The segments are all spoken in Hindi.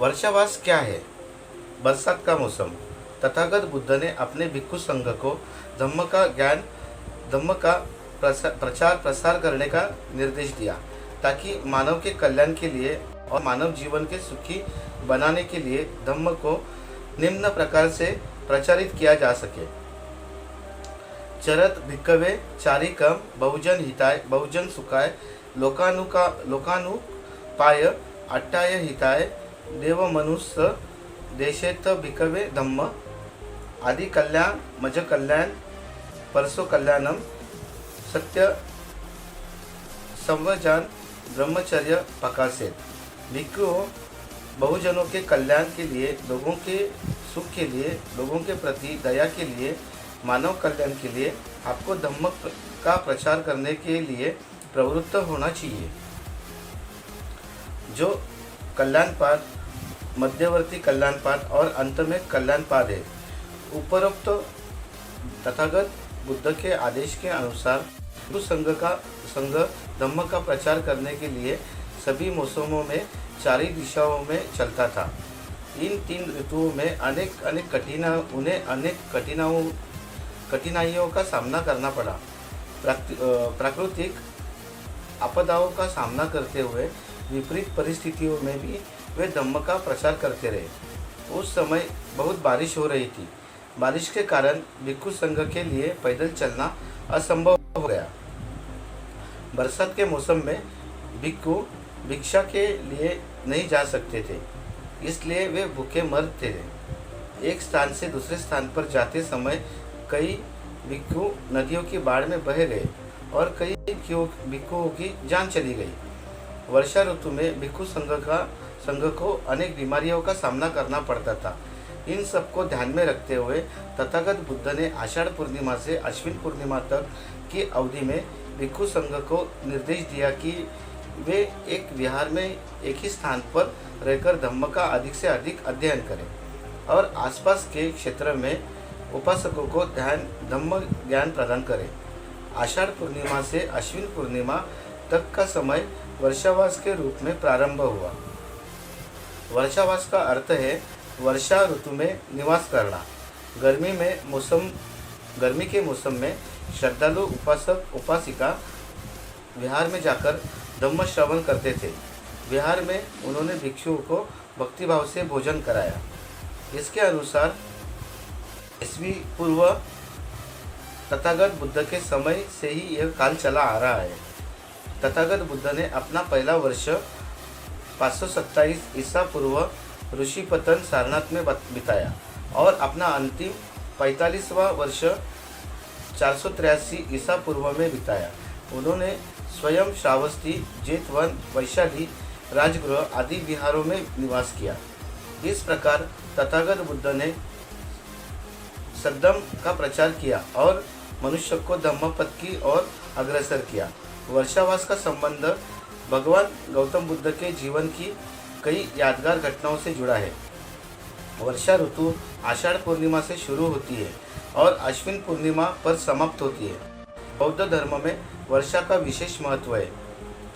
वर्षावास क्या है? बरसात का मौसम। तथागत बुद्ध ने अपने भिक्षु संघ को धम्म का प्रचार प्रसार करने का निर्देश दिया, ताकि मानव के कल्याण के लिए और मानव जीवन के सुखी बनाने के लिए धम्म को निम्न प्रकार से प्रचारित किया जा सके। चरत भिक्खवे चारिकम बहुजन हिताय बहुजन सुखाय लोकानुपाय अट्टाय हिताय देव मनुष्य देशेत भिक्खवे धम्म आदि कल्याण मज कल्याण परसो कल्याणम सत्य संवजान ब्रह्मचर्य प्रकाशित। भिक्षुओं बहुजनों के कल्याण के लिए, लोगों के सुख के लिए, लोगों के प्रति दया के लिए, मानव कल्याण के लिए आपको धम्म का प्रचार करने के लिए प्रवृत्त होना चाहिए। जो कल्याणपाद, मध्यवर्ती कल्याणपाद और अंत में कल्याणपाद है। उपरोक्त तथागत बुद्ध के आदेश के अनुसार संघ धम्म का प्रचार करने के लिए सभी मौसमों में चारों दिशाओं में चलता था। इन 3 ऋतुओं में अनेक कठिनाइयों का सामना करना पड़ा। प्राकृतिक आपदाओं का सामना करते हुए विपरीत परिस्थितियों में भी वे धम्म का प्रचार करते रहे। उस समय बहुत बारिश हो रही थी। बारिश के कारण भिक्षु संघ के लिए पैदल चलना असंभव हो गया। बरसात के मौसम में भिक्षु भिक्षा के लिए नहीं जा सकते थे, इसलिए वे भूखे मरते थे। एक स्थान से दूसरे स्थान पर जाते समय कई भिक्षु नदियों की बाढ़ में बह गए और कई भिक्षुओं की जान चली गई। वर्षा ऋतु में भिक्षु संघ को अनेक बीमारियों का सामना करना पड़ता था। इन सबको ध्यान में रखते हुए तथागत बुद्ध ने आषाढ़ पूर्णिमा से अश्विन पूर्णिमा तक की अवधि में भिक्षु संघ को निर्देश दिया कि वे एक विहार में एक ही स्थान पर रहकर धम्म का अधिक से अधिक अध्ययन करें और आसपास के क्षेत्र में उपासकों को धम्म ज्ञान प्रदान करें। आषाढ़ पूर्णिमा से अश्विन पूर्णिमा तक का समय वर्षावास के रूप में प्रारंभ हुआ। वर्षावास का अर्थ है वर्षा ऋतु में निवास करना। गर्मी के मौसम में श्रद्धालु उपासक उपासिका विहार में जाकर धम्म श्रवण करते थे। विहार में उन्होंने भिक्षुओं को भक्तिभाव से भोजन कराया। इसके अनुसार ईस्वी पूर्व तथागत बुद्ध के समय से ही यह काल चला आ रहा है। तथागत बुद्ध ने अपना पहला वर्ष 527 ईसा पूर्व ऋषिपतन सारनाथ में बिताया और अपना अंतिम 45वां वर्ष 483 ईसा पूर्व में बिताया। उन्होंने स्वयं श्रावस्ती, जेतवन, वैशाली, राजगृह आदि विहारों में निवास किया। इस प्रकार तथागत बुद्ध ने सद्धम्म का प्रचार किया और मनुष्य को धम्मपद की ओर अग्रसर किया। वर्षावास का संबंध भगवान गौतम बुद्ध के जीवन की कई यादगार घटनाओं से जुड़ा है। वर्षा ऋतु आषाढ़ पूर्णिमा से शुरू होती है और अश्विन पूर्णिमा पर समाप्त होती है। बौद्ध धर्म में वर्षा का विशेष महत्व है।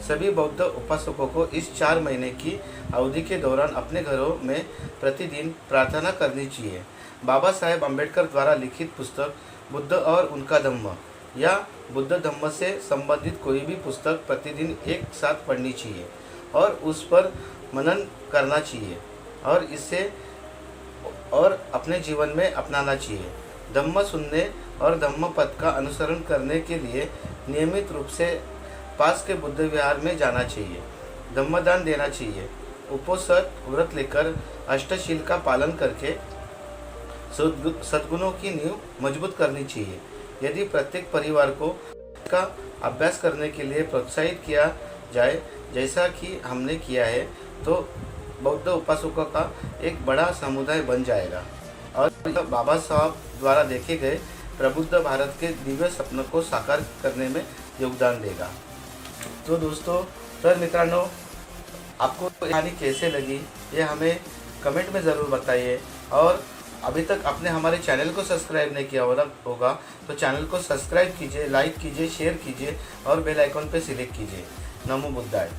सभी बौद्ध उपासकों को इस 4 महीने की अवधि के दौरान अपने घरों में प्रतिदिन प्रार्थना करनी चाहिए। बाबा साहेब अम्बेडकर द्वारा लिखित पुस्तक बुद्ध और उनका धम्म या बुद्ध धम्म से संबंधित कोई भी पुस्तक प्रतिदिन एक साथ पढ़नी चाहिए और उस पर मनन करना चाहिए और अपने जीवन में अपनाना चाहिए। धम्म सुनने और धम्म पद का अनुसरण करने के लिए नियमित रूप से पास के बुद्ध विहार में जाना चाहिए। धम्मदान देना चाहिए। उपोषण व्रत लेकर अष्टशील का पालन करके सद्गुणों की नींव मजबूत करनी चाहिए। यदि प्रत्येक परिवार को इसका अभ्यास करने के लिए प्रोत्साहित किया जाए, जैसा कि हमने किया है, तो बौद्ध उपासकों का एक बड़ा समुदाय बन जाएगा और बाबा साहब द्वारा देखे गए प्रबुद्ध भारत के दिव्य सपनों को साकार करने में योगदान देगा। तो दोस्तों, तर मित्रांनो, आपको कहानी कैसे लगी ये हमें कमेंट में ज़रूर बताइए और अभी तक आपने हमारे चैनल को सब्सक्राइब नहीं किया होगा तो चैनल को सब्सक्राइब कीजिए, लाइक कीजिए, शेयर कीजिए और बेल आइकॉन पर सिलेक्ट कीजिए। नमो बुद्धाय।